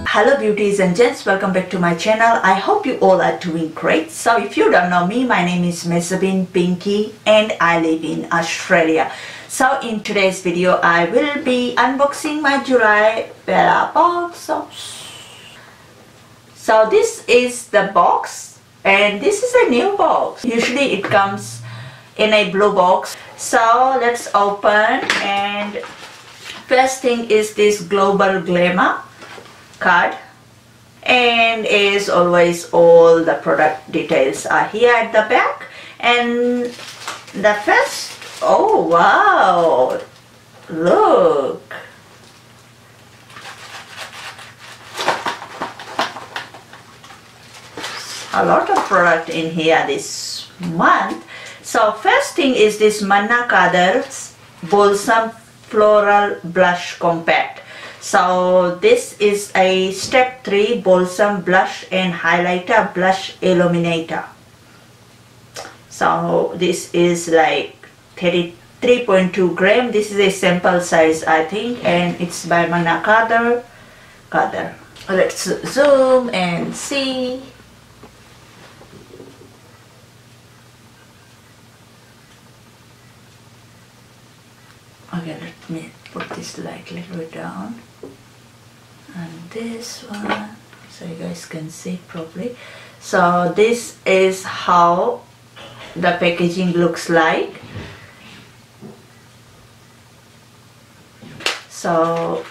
Hello beauties and gents, welcome back to my channel. I hope you all are doing great. So if you don't know me, my name is Mehzabin Pinky and I live in Australia. So in today's video I will be unboxing my July Bellabox. So this is the box and this is a new box. Usually it comes in a blue box. So let's open, and first thing is this Global Glamour card, and as always all the product details are here at the back. And the first, oh wow, look, a lot of product in here this month. So first thing is this Manna Kadar's Balsam Floral Blush Compact. So this is a step 3 balsam blush and highlighter blush illuminator. So this is like 33.2 gram. This is a sample size I think, and it's by Manna Kadar. Let's zoom and see. Okay, let me put this like a little bit down, and this one so you guys can see properly. So this is how the packaging looks like. So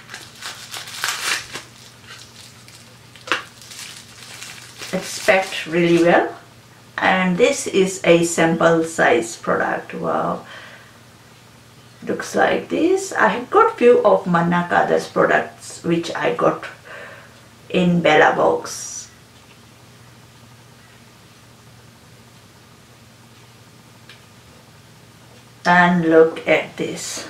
it's packed really well, and this is a sample size product. Wow, looks like this. I have got few of Manna Kadar's products which I got in Bellabox. And look at this.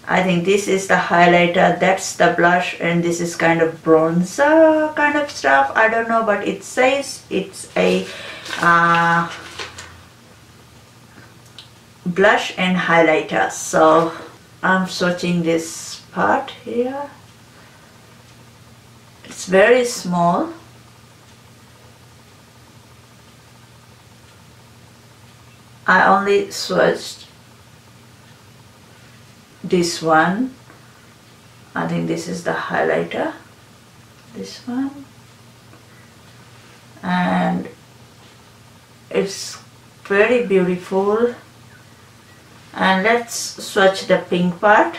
I think this is the highlighter, that's the blush, and this is kind of bronzer kind of stuff. I don't know, but it says it's a blush and highlighter. So I'm swatching this part here. It's very small. I only swatched this one. I think this is the highlighter, this one, and it's very beautiful. And let's swatch the pink part.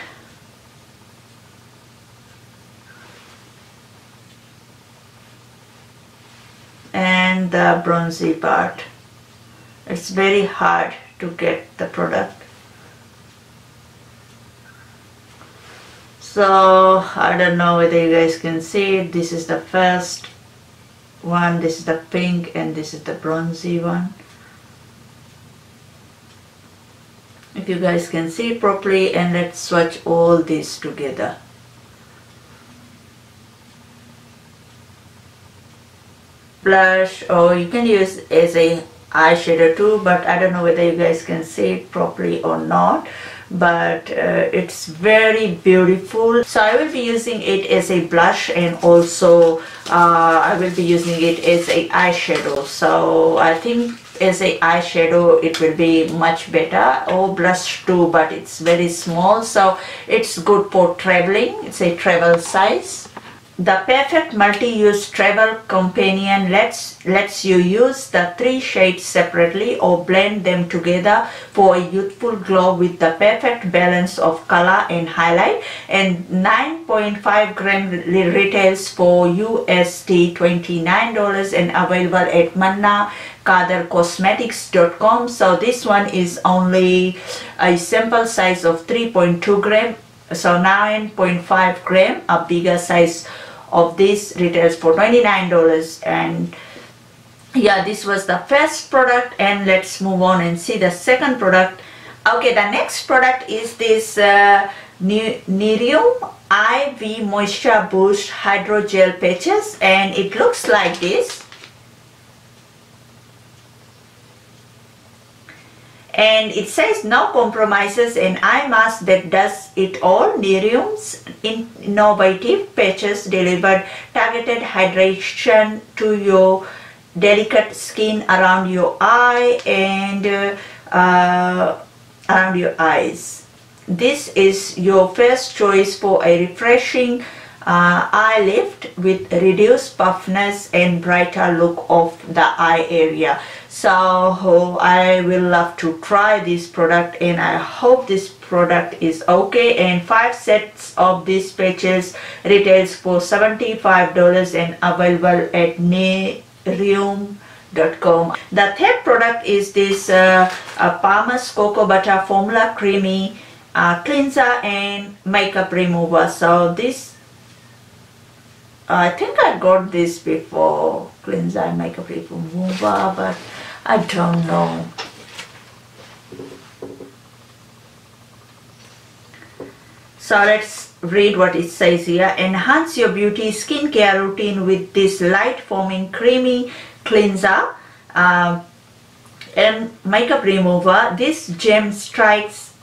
And the bronzy part. It's very hard to get the product. So I don't know whether you guys can see it. This is the first one, this is the pink, and this is the bronzy one. If you guys can see it properly, and let's swatch all these together. Blush, or you can use as a eyeshadow too, but I don't know whether you guys can see it properly or not, but it's very beautiful. So I will be using it as a blush, and also I will be using it as a eyeshadow. So I think as a eyeshadow it will be much better, or blush too, but it's very small, so it's good for traveling. It's a travel size. The perfect multi-use travel companion lets you use the 3 shades separately or blend them together for a youthful glow with the perfect balance of color and highlight. And 9.5 gram retails for USD $29 and available at mannakadarcosmetics.com. So this one is only a sample size of 3.2 gram. So 9.5 gram, a bigger size of this retails for $29. And yeah, this was the first product, and let's move on and see the second product. Okay, the next product is this Nerium IV Moisture Boost Hydrogel Patches, and it looks like this. And it says no compromises, an eye mask that does it all. Nerium's innovative patches delivered targeted hydration to your delicate skin around your eye and around your eyes. This is your first choice for a refreshing eye lift with reduced puffiness and brighter look of the eye area. So I will love to try this product, and I hope this product is okay. And 5 sets of these patches retails for $75 and available at Nerium.com. The third product is this Palmer's Cocoa Butter Formula Creamy Cleanser and Makeup Remover. So this, I think I got this before, cleanser and makeup remover, but I don't know. So let's read what it says here. Enhance your beauty skincare routine with this light foaming creamy cleanser and makeup remover. This gem strikes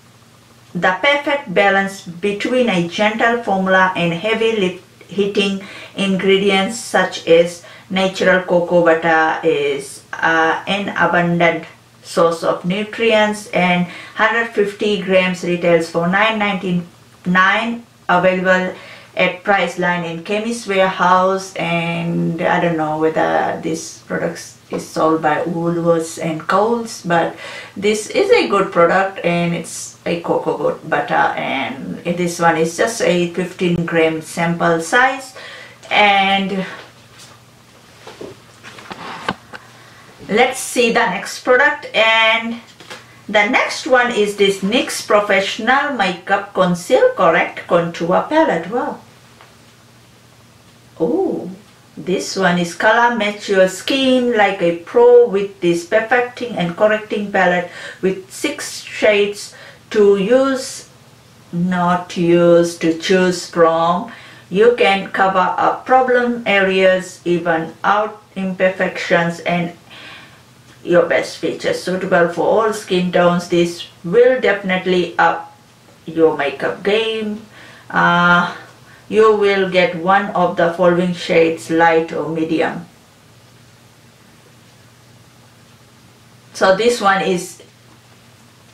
the perfect balance between a gentle formula and heavy hitting ingredients such as natural cocoa butter is an abundant source of nutrients, and 150 grams retails for $9.99, available at Priceline in Chemist Warehouse. And I don't know whether this product is sold by Woolworths and Coles, but this is a good product, and it's a cocoa butter, and this one is just a 15 gram sample size. And let's see the next product, and the next one is this NYX Professional Makeup Conceal Correct Contour Palette. Wow. Oh, this one is color match your skin like a pro with this perfecting and correcting palette with 6 shades to use, not to use, to choose from. You can cover up problem areas, even out imperfections, and your best features. Suitable for all skin tones. This will definitely up your makeup game. You will get one of the following shades, light or medium. So this one is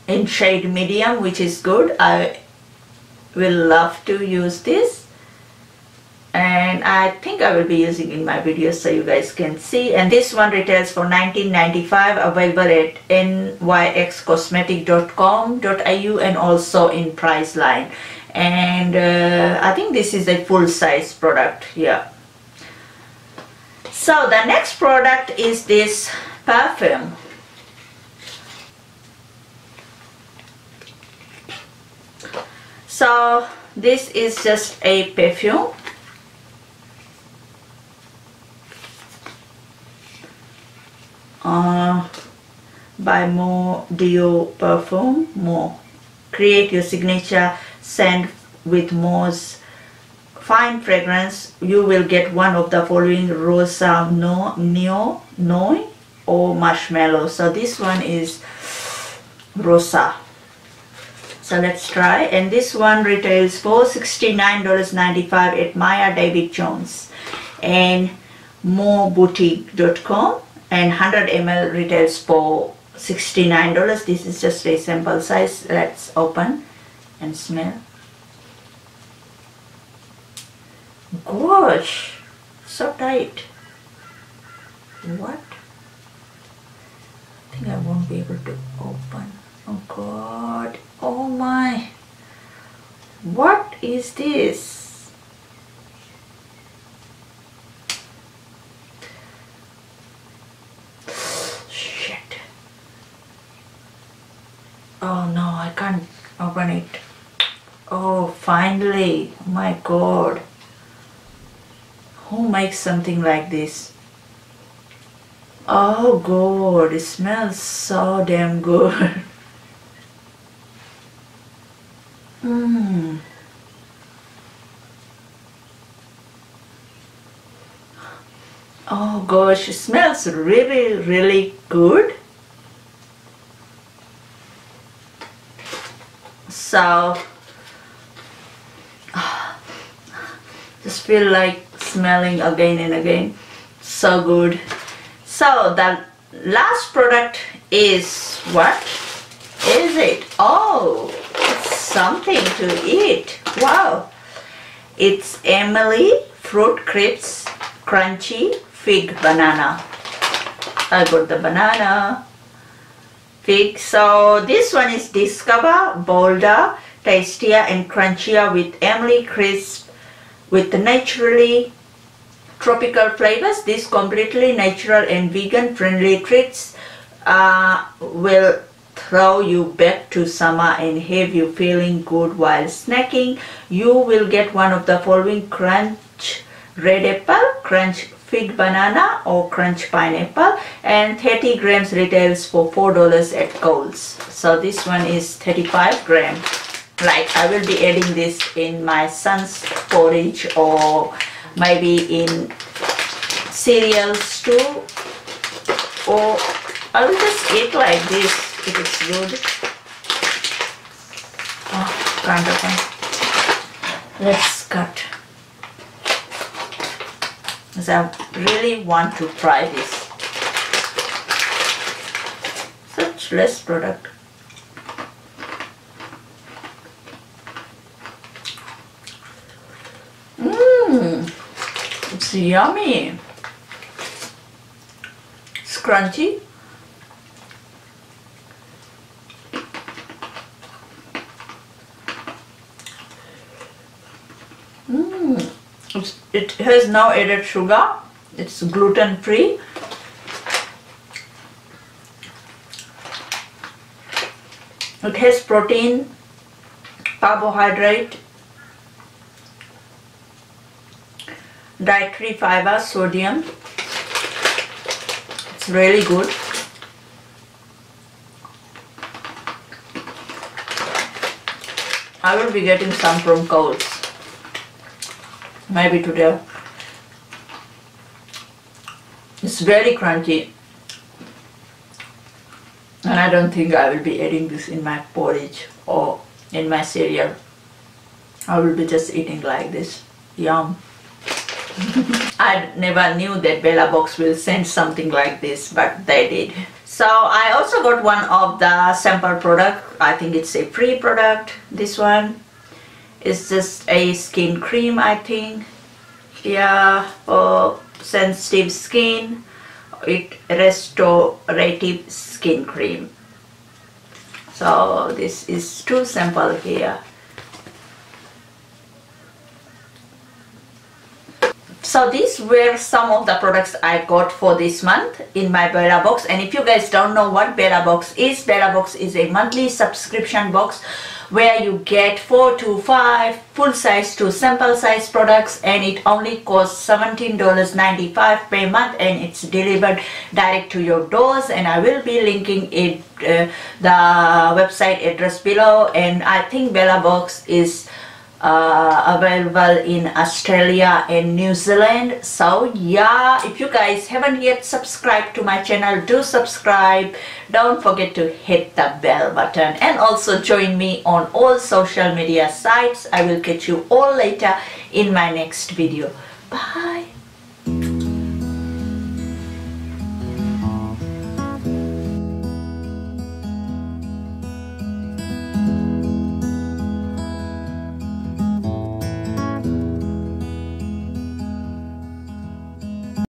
in shade medium, which is good. I will love to use this, and I think I will be using in my videos so you guys can see. And this one retails for $19.95, available at nyxcosmetic.com.au and also in Priceline. And I think this is a full size product here. So the next product is this Perfume. So this is just a perfume. By Mo Dio Perfume. Mo. Create your signature scent with Mo's fine fragrance. You will get one of the following: Rosa, Neo, Noi, or Marshmallow. So this one is Rosa. So let's try. And this one retails for $69.95 at Maya David Jones and moreboutique.com, and 100 ml retails for $69. This is just a sample size. Let's open and smell. Gosh, so tight. What? I think I won't be able to open. Oh God. Oh my. What is this? Shit. Oh no, I can't open it. Oh, finally. Oh my God. Who makes something like this? Oh God, it smells so damn good. Oh gosh, it smells really, really good. So just feel like smelling again and again. So good. So the last product is, what is it? Oh, it's something to eat. Wow. It's Emily Fruit Crisps Crunchy Fig Banana. I got the banana, fig. So this one is Discover Bolder, Tastier and Crunchier with Emily Crisp with the naturally tropical flavors. These completely natural and vegan friendly treats will throw you back to summer and have you feeling good while snacking. You will get one of the following: Crunch Red Apple, Crunch Fig Banana or Crunch Pineapple, and 30 grams retails for $4 at Kohl's. So this one is 35 grams. Like, I will be adding this in my son's porridge or maybe in cereals too, or I will just eat like this if it's good. Oh, kind of fun. Let's cut, because I really want to try this. Such less product. It's yummy. It's crunchy. It has no added sugar. It's gluten free. It has protein, carbohydrate, dietary fiber, sodium. It's really good. I will be getting some from Kohl's, maybe today. It's very crunchy, and I don't think I will be adding this in my porridge or in my cereal. I will be just eating like this. Yum. I never knew that Bellabox will send something like this, but they did. So I also got one of the sample product. I think it's a free product. This one is just a skin cream, I think. Yeah, for sensitive skin. It restorative skin cream. So this is 2 sample here. So these were some of the products I got for this month in my Bellabox. And if you guys don't know what Bellabox is a monthly subscription box where you get 4 to 5 full size to sample size products, and it only costs $17.95 per month, and it's delivered direct to your doors. And I will be linking it, the website address below. And I think Bellabox is available in Australia and New Zealand. So yeah, if you guys haven't yet subscribed to my channel, do subscribe. Don't forget to hit the bell button, and also join me on all social media sites. I will catch you all later in my next video. Bye.